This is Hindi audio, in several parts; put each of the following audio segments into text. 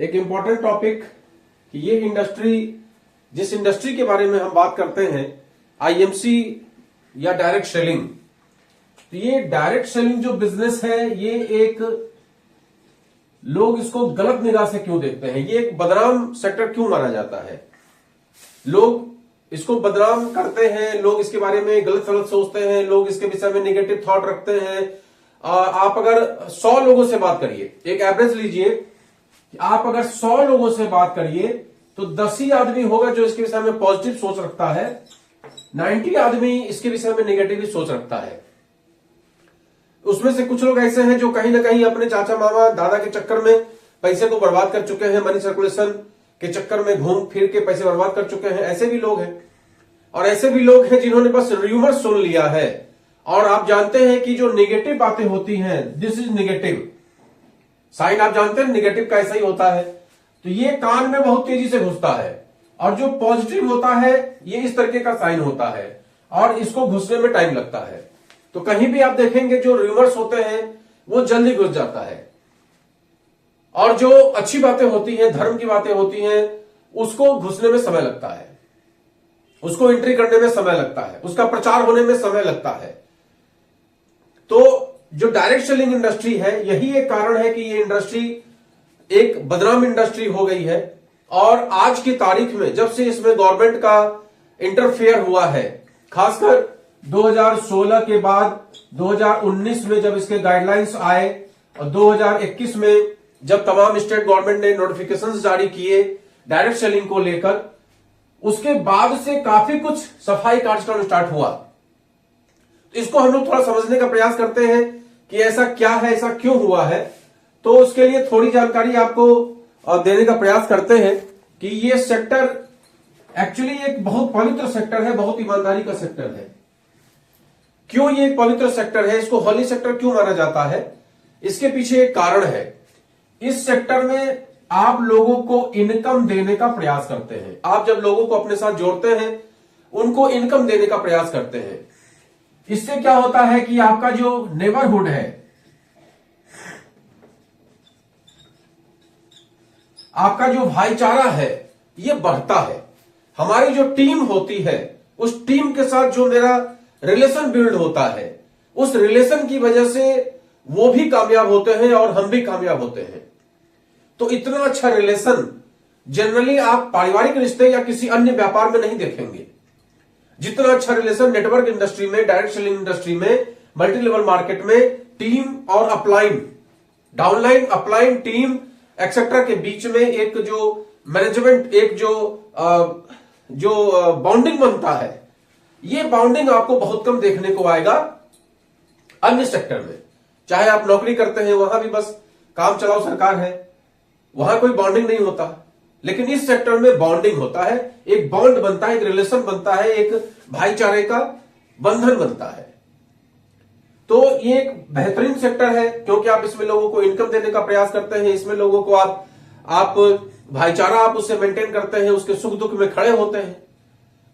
एक इंपॉर्टेंट टॉपिक कि ये इंडस्ट्री, जिस इंडस्ट्री के बारे में हम बात करते हैं, आईएमसी या डायरेक्ट सेलिंग। तो ये डायरेक्ट सेलिंग जो बिजनेस है, ये एक, लोग इसको गलत निगाह से क्यों देखते हैं, ये एक बदनाम सेक्टर क्यों माना जाता है, लोग इसको बदनाम करते हैं, लोग इसके बारे में गलत सलत सोचते हैं, लोग इसके विषय में नेगेटिव थॉट रखते हैं। आप अगर 100 लोगों से बात करिए, एक एवरेज लीजिए, आप अगर 100 लोगों से बात करिए तो 10 ही आदमी होगा जो इसके विषय में पॉजिटिव सोच रखता है, 90 आदमी इसके विषय में नेगेटिव सोच रखता है। उसमें से कुछ लोग ऐसे हैं जो कहीं ना कहीं अपने चाचा मामा दादा के चक्कर में पैसे को बर्बाद कर चुके हैं, मनी सर्कुलेशन के चक्कर में घूम फिर के पैसे बर्बाद कर चुके हैं। ऐसे भी लोग हैं, और ऐसे भी लोग हैं जिन्होंने बस र्यूमर सुन लिया है। और आप जानते हैं कि जो नेगेटिव बातें होती हैं, दिस इज नेगेटिव साइन, आप जानते हैं नेगेटिव का ऐसा ही होता है, तो ये कान में बहुत तेजी से घुसता है। और जो पॉजिटिव होता है ये इस तरीके का साइन होता है, और इसको घुसने में टाइम लगता है। तो कहीं भी आप देखेंगे जो र्यूमर्स होते हैं वो जल्दी घुस जाता है, और जो अच्छी बातें होती हैं, धर्म की बातें होती हैं, उसको घुसने में समय लगता है, उसको एंट्री करने में समय लगता है, उसका प्रचार होने में समय लगता है। तो जो डायरेक्ट सेलिंग इंडस्ट्री है, यही एक कारण है कि ये इंडस्ट्री एक बदनाम इंडस्ट्री हो गई है। और आज की तारीख में जब से इसमें गवर्नमेंट का इंटरफेयर हुआ है, खासकर 2016 के बाद 2019 में जब इसके गाइडलाइंस आए, और 2021 में जब तमाम स्टेट गवर्नमेंट ने नोटिफिकेशंस जारी किए डायरेक्ट सेलिंग को लेकर, उसके बाद से काफी कुछ सफाई कार्यक्रम स्टार्ट हुआ। इसको हम लोग थोड़ा समझने का प्रयास करते हैं कि ऐसा क्या है, ऐसा क्यों हुआ है। तो उसके लिए थोड़ी जानकारी आपको देने का प्रयास करते हैं कि ये सेक्टर एक्चुअली एक बहुत पवित्र सेक्टर है, बहुत ईमानदारी का सेक्टर है। क्यों ये एक पवित्र सेक्टर है, इसको होली सेक्टर क्यों माना जाता है, इसके पीछे एक कारण है। इस सेक्टर में आप लोगों को इनकम देने का प्रयास करते हैं। आप जब लोगों को अपने साथ जोड़ते हैं, उनको इनकम देने का प्रयास करते हैं। इससे क्या होता है कि आपका जो नेबरहुड है, आपका जो भाईचारा है, ये बढ़ता है। हमारी जो टीम होती है, उस टीम के साथ जो मेरा रिलेशन बिल्ड होता है, उस रिलेशन की वजह से वो भी कामयाब होते हैं और हम भी कामयाब होते हैं। तो इतना अच्छा रिलेशन जनरली आप पारिवारिक रिश्ते या किसी अन्य व्यापार में नहीं देखेंगे। जितना अच्छा रिलेशन नेटवर्क इंडस्ट्री में, डायरेक्ट सेलिंग इंडस्ट्री में, मल्टी लेवल मार्केट में टीम और upline, downline, upline, team etcetera के बीच में एक जो मैनेजमेंट, एक जो बॉन्डिंग बनता है, ये बॉन्डिंग आपको बहुत कम देखने को आएगा अन्य सेक्टर में। चाहे आप नौकरी करते हैं, वहां भी बस काम चलाओ सरकार है, वहां कोई बॉन्डिंग नहीं होता। लेकिन इस सेक्टर में बॉन्डिंग होता है, एक बॉन्ड बनता है, एक रिलेशन बनता है, एक भाईचारे का बंधन बनता है। तो ये एक बेहतरीन सेक्टर है, क्योंकि आप इसमें लोगों को इनकम देने का प्रयास करते हैं, इसमें लोगों को आप भाईचारा आप उससे मेंटेन करते हैं, उसके सुख दुख में खड़े होते हैं।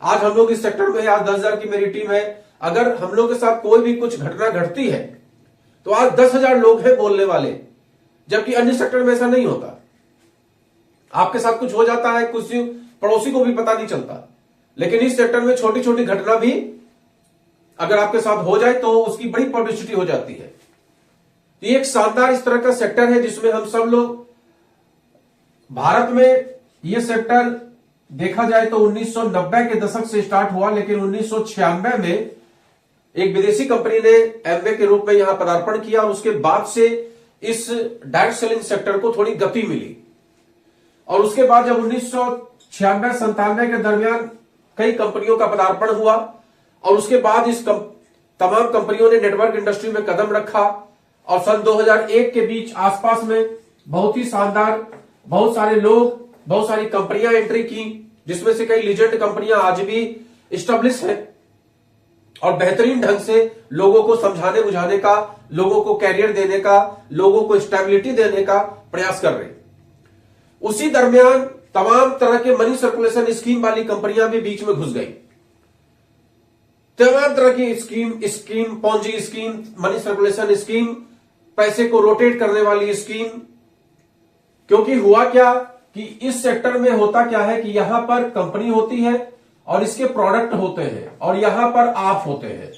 आज हम लोग इस सेक्टर में, आज 10,000 की मेरी टीम है। अगर हम लोग के साथ कोई भी कुछ घटना घटती है तो आज 10,000 लोग हैं बोलने वाले, जबकि अन्य सेक्टर में ऐसा नहीं होता। आपके साथ कुछ हो जाता है, कुछ पड़ोसी को भी पता नहीं चलता। लेकिन इस सेक्टर में छोटी छोटी घटना भी अगर आपके साथ हो जाए तो उसकी बड़ी पब्लिसिटी हो जाती है। ये एक शानदार इस तरह का सेक्टर है जिसमें हम सब लोग, भारत में ये सेक्टर देखा जाए तो 1990 के दशक से स्टार्ट हुआ, लेकिन 1996 में एक विदेशी कंपनी ने एमवे के रूप में यहां पदार्पण किया, और उसके बाद से इस डायरेक्ट सेलिंग सेक्टर को थोड़ी गति मिली। और उसके बाद जब 1996-97 के दरमियान कई कंपनियों का पदार्पण हुआ, और उसके बाद इस तमाम कंपनियों ने नेटवर्क इंडस्ट्री में कदम रखा, और सन 2001 के बीच आसपास में बहुत ही शानदार, बहुत सारे लोग, बहुत सारी कंपनियां एंट्री की, जिसमें से कई लीजेंड कंपनियां आज भी स्टेब्लिश हैं और बेहतरीन ढंग से लोगों को समझाने बुझाने का, लोगों को कैरियर देने का, लोगों को स्टेबिलिटी देने का प्रयास कर रहे हैं। उसी दरमियान तमाम तरह के मनी सर्कुलेशन स्कीम वाली कंपनियां भी बीच में घुस गई। तमाम तरह की scheme, Ponzi scheme, money circulation scheme, पैसे को रोटेट करने वाली स्कीम क्योंकि हुआ क्या कि इस सेक्टर में होता क्या है कि यहां पर कंपनी होती है और इसके प्रोडक्ट होते हैं और यहां पर आप होते हैं।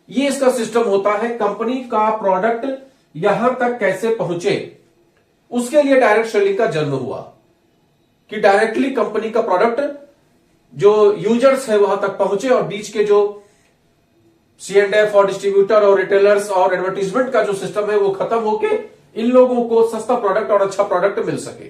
ये इसका सिस्टम होता है। कंपनी का प्रोडक्ट यहां तक कैसे पहुंचे, उसके लिए डायरेक्ट सेलिंग का जन्म हुआ कि डायरेक्टली कंपनी का प्रोडक्ट जो यूजर्स है वहां तक पहुंचे और बीच के जो C&F और डिस्ट्रीब्यूटर और रिटेलर्स और एडवर्टीजमेंट का जो सिस्टम है वो खत्म होके इन लोगों को सस्ता प्रोडक्ट और अच्छा प्रोडक्ट मिल सके।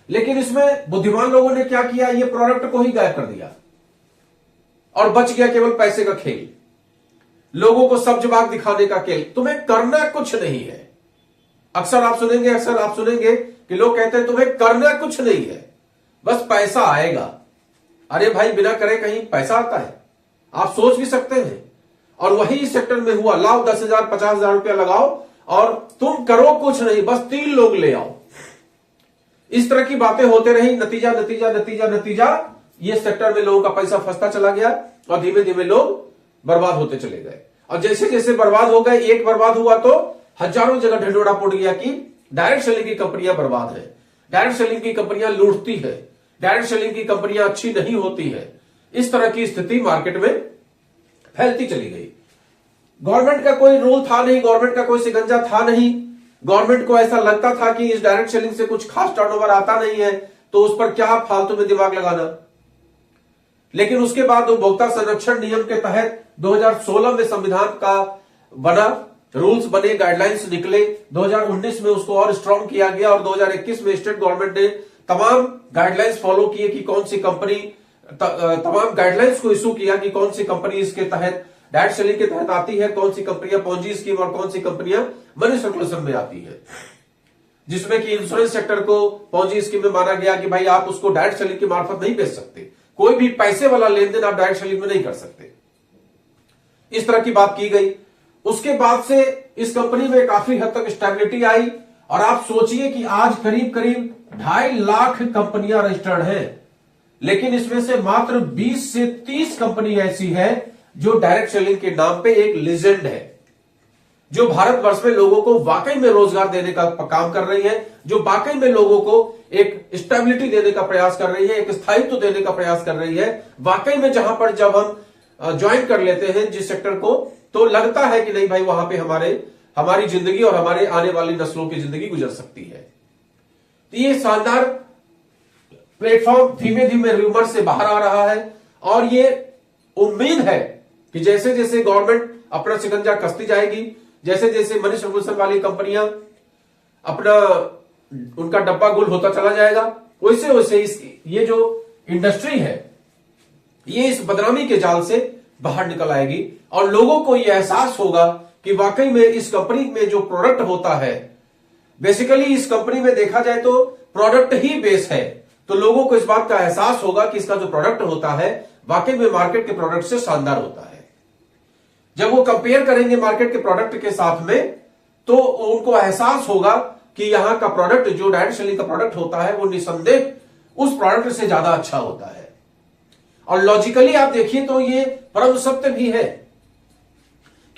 लेकिन इसमें बुद्धिमान लोगों ने क्या किया, ये प्रोडक्ट को ही गायब कर दिया और बच गया केवल पैसे का खेल, लोगों को सब जवाब दिखाने का खेल। तुम्हें करना कुछ नहीं है। अक्सर आप सुनेंगे कि लोग कहते हैं तुम्हें करना कुछ नहीं है, बस पैसा आएगा। अरे भाई, बिना करे कहीं पैसा आता है? आप सोच भी सकते हैं। और वही इस सेक्टर में हुआ। लाओ 10,000 50,000 रुपया लगाओ और तुम करो कुछ नहीं, बस 3 लोग ले आओ। इस तरह की बातें होते रही। नतीजा नतीजा नतीजा नतीजा ये सेक्टर में लोगों का पैसा फंसता चला गया और धीमे धीमे लोग बर्बाद होते चले गए। और जैसे जैसे बर्बाद हो गए, एक बर्बाद हुआ तो हजारों जगह ढिंढोरा पड़ गया कि डायरेक्ट सेलिंग की कंपनियां बर्बाद है, डायरेक्ट सेलिंग की कंपनियां लूटती है, डायरेक्ट सेलिंग की कंपनियां अच्छी नहीं होती है। इस तरह की स्थिति मार्केट में फैलती चली गई। गवर्नमेंट का कोई रूल था नहीं, गवर्नमेंट का कोई शिकंजा था नहीं। गवर्नमेंट को ऐसा लगता था कि इस डायरेक्ट सेलिंग से कुछ खास टर्नओवर आता नहीं है, तो उस पर क्या फालतू में दिमाग लगाना। लेकिन उसके बाद उपभोक्ता संरक्षण नियम के तहत 2016 में संविधान का बना, रूल्स बने, गाइडलाइंस निकले। 2019 में उसको और स्ट्रांग किया गया और 2021 में स्टेट गवर्नमेंट ने तमाम गाइडलाइंस फॉलो किए कि कौन सी कंपनी, तमाम गाइडलाइंस को इशू किया कि कौन सी कंपनी इसके तहत डायरेक्ट सेलिंग के तहत आती है, कौन सी कंपनियां पॉन्जी स्कीम और कौन सी कंपनियां मनी सर्कुलेशन में आती है। जिसमें कि इंश्योरेंस सेक्टर को पॉन्जी स्कीम में माना गया कि भाई आप उसको डायरेक्ट सेलिंग के मार्फत नहीं बेच सकते, कोई भी पैसे वाला लेन देन आप डायरेक्ट सेलिंग में नहीं कर सकते। इस तरह की बात की गई। उसके बाद से इस कंपनी में काफी हद तक स्टेबिलिटी आई और आप सोचिए कि आज करीब करीब 2.5 लाख कंपनियां रजिस्टर्ड हैं, लेकिन इसमें से मात्र 20 से 30 कंपनी ऐसी है जो डायरेक्ट सेलिंग के नाम पे एक लीजेंड है, जो भारतवर्ष में लोगों को वाकई में रोजगार देने का काम कर रही है, जो वाकई में लोगों को एक स्टेबिलिटी देने का प्रयास कर रही है, एक स्थायित्व देने का प्रयास कर रही है। वाकई में जहां पर जब हम ज्वाइन कर लेते हैं जिस सेक्टर को, तो लगता है कि नहीं भाई वहां पे हमारी जिंदगी और हमारे आने वाली नस्लों की जिंदगी गुजर सकती है। तो ये शानदार प्लेटफॉर्म धीमे धीमे रूमर से बाहर आ रहा है और ये उम्मीद है कि जैसे जैसे गवर्नमेंट अपना शिकंजा कसती जाएगी, जैसे जैसे मनी सर्कुलेशन वाली कंपनियां अपना उनका डब्बा गुल होता चला जाएगा, वैसे वैसे ये जो इंडस्ट्री है ये इस बदनामी के जाल से बाहर निकल आएगी और लोगों को यह एहसास होगा कि वाकई में इस कंपनी में जो प्रोडक्ट होता है, बेसिकली इस कंपनी में देखा जाए तो प्रोडक्ट ही बेस है, तो लोगों को इस बात का एहसास होगा कि इसका जो प्रोडक्ट होता है वाकई में मार्केट के प्रोडक्ट से शानदार होता है। जब वो कंपेयर करेंगे मार्केट के प्रोडक्ट के साथ में, तो उनको एहसास होगा कि यहां का प्रोडक्ट जो डायरेक्ट सेलिंग का प्रोडक्ट होता है वो निसंदेह उस प्रोडक्ट से ज्यादा अच्छा होता है। और लॉजिकली आप देखिए तो ये परम सत्य भी है,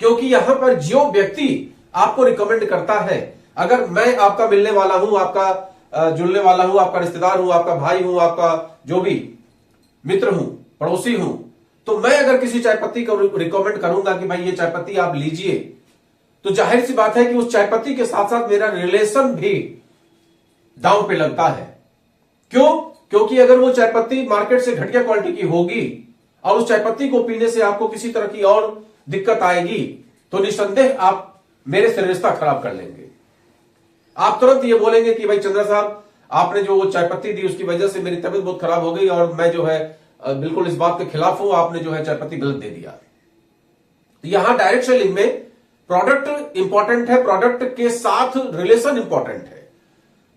क्योंकि यहां पर जो व्यक्ति आपको रिकमेंड करता है, अगर मैं आपका मिलने वाला हूं, आपका जुड़ने वाला हूं, आपका रिश्तेदार हूं, आपका भाई हूं, आपका जो भी मित्र हूं, पड़ोसी हूं, तो मैं अगर किसी चाय पत्ती को रिकमेंड करूंगा कि भाई ये चाय पत्ती आप लीजिए, तो जाहिर सी बात है कि उस चाय पत्ती के साथ साथ मेरा रिलेशन भी दांव पे लगता है। क्यों? क्योंकि अगर वो चाय पत्ती मार्केट से घटिया क्वालिटी की होगी और उस चाय पत्ती को पीने से आपको किसी तरह की और दिक्कत आएगी, तो निसंदेह आप मेरे से रिश्ता खराब कर लेंगे। आप तुरंत ये बोलेंगे कि भाई चंद्रा साहब, आपने जो वो चाय पत्ती दी उसकी वजह से मेरी तबीयत बहुत खराब हो गई और मैं जो है बिल्कुल इस बात के खिलाफ हूं, आपने जो है चाय पत्ती गलत दे दिया। तो यहां डायरेक्ट सेलिंग में प्रोडक्ट इंपॉर्टेंट है, प्रोडक्ट के साथ रिलेशन इंपॉर्टेंट है।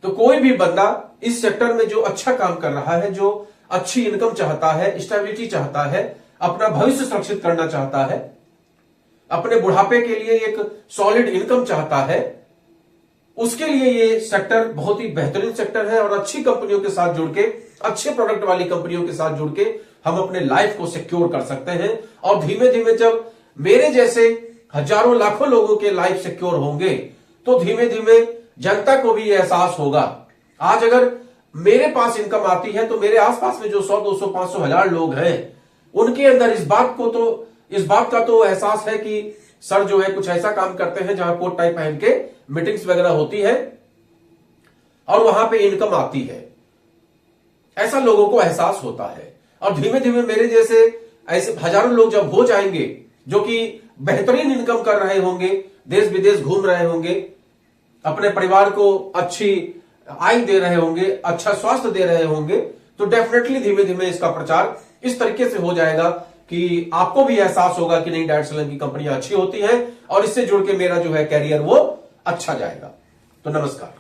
तो कोई भी बंदा इस सेक्टर में जो अच्छा काम कर रहा है, जो अच्छी इनकम चाहता है, स्टेबिलिटी चाहता है, अपना भविष्य सुरक्षित करना चाहता है, अपने बुढ़ापे के लिए एक सॉलिड इनकम चाहता है, उसके लिए ये सेक्टर बहुत ही बेहतरीन सेक्टर है। और अच्छी कंपनियों के साथ जुड़ के, अच्छे प्रोडक्ट वाली कंपनियों के साथ जुड़ के हम अपने लाइफ को सिक्योर कर सकते हैं। और धीमे धीमे जब मेरे जैसे हजारों लाखों लोगों के लाइफ सिक्योर होंगे, तो धीमे धीमे जनता को भी ये एहसास होगा। आज अगर मेरे पास इनकम आती है तो मेरे आसपास में जो 100, 200, 500, 1000 लोग हैं, उनके अंदर इस बात का तो एहसास है कि सर जो है कुछ ऐसा काम करते हैं जहां कोट टाई पहन के मीटिंग्स वगैरह होती है और वहां पे इनकम आती है, ऐसा लोगों को एहसास होता है। और धीमे धीमे मेरे जैसे ऐसे हजारों लोग जब हो जाएंगे जो कि बेहतरीन इनकम कर रहे होंगे, देश विदेश घूम रहे होंगे, अपने परिवार को अच्छी आय दे रहे होंगे, अच्छा स्वास्थ्य दे रहे होंगे, तो डेफिनेटली धीमे धीमे इसका प्रचार इस तरीके से हो जाएगा कि आपको भी एहसास होगा कि नहीं, डायरेक्ट सेलिंग की कंपनियां अच्छी होती हैं और इससे जुड़ के मेरा जो है कैरियर वो अच्छा जाएगा। तो नमस्कार।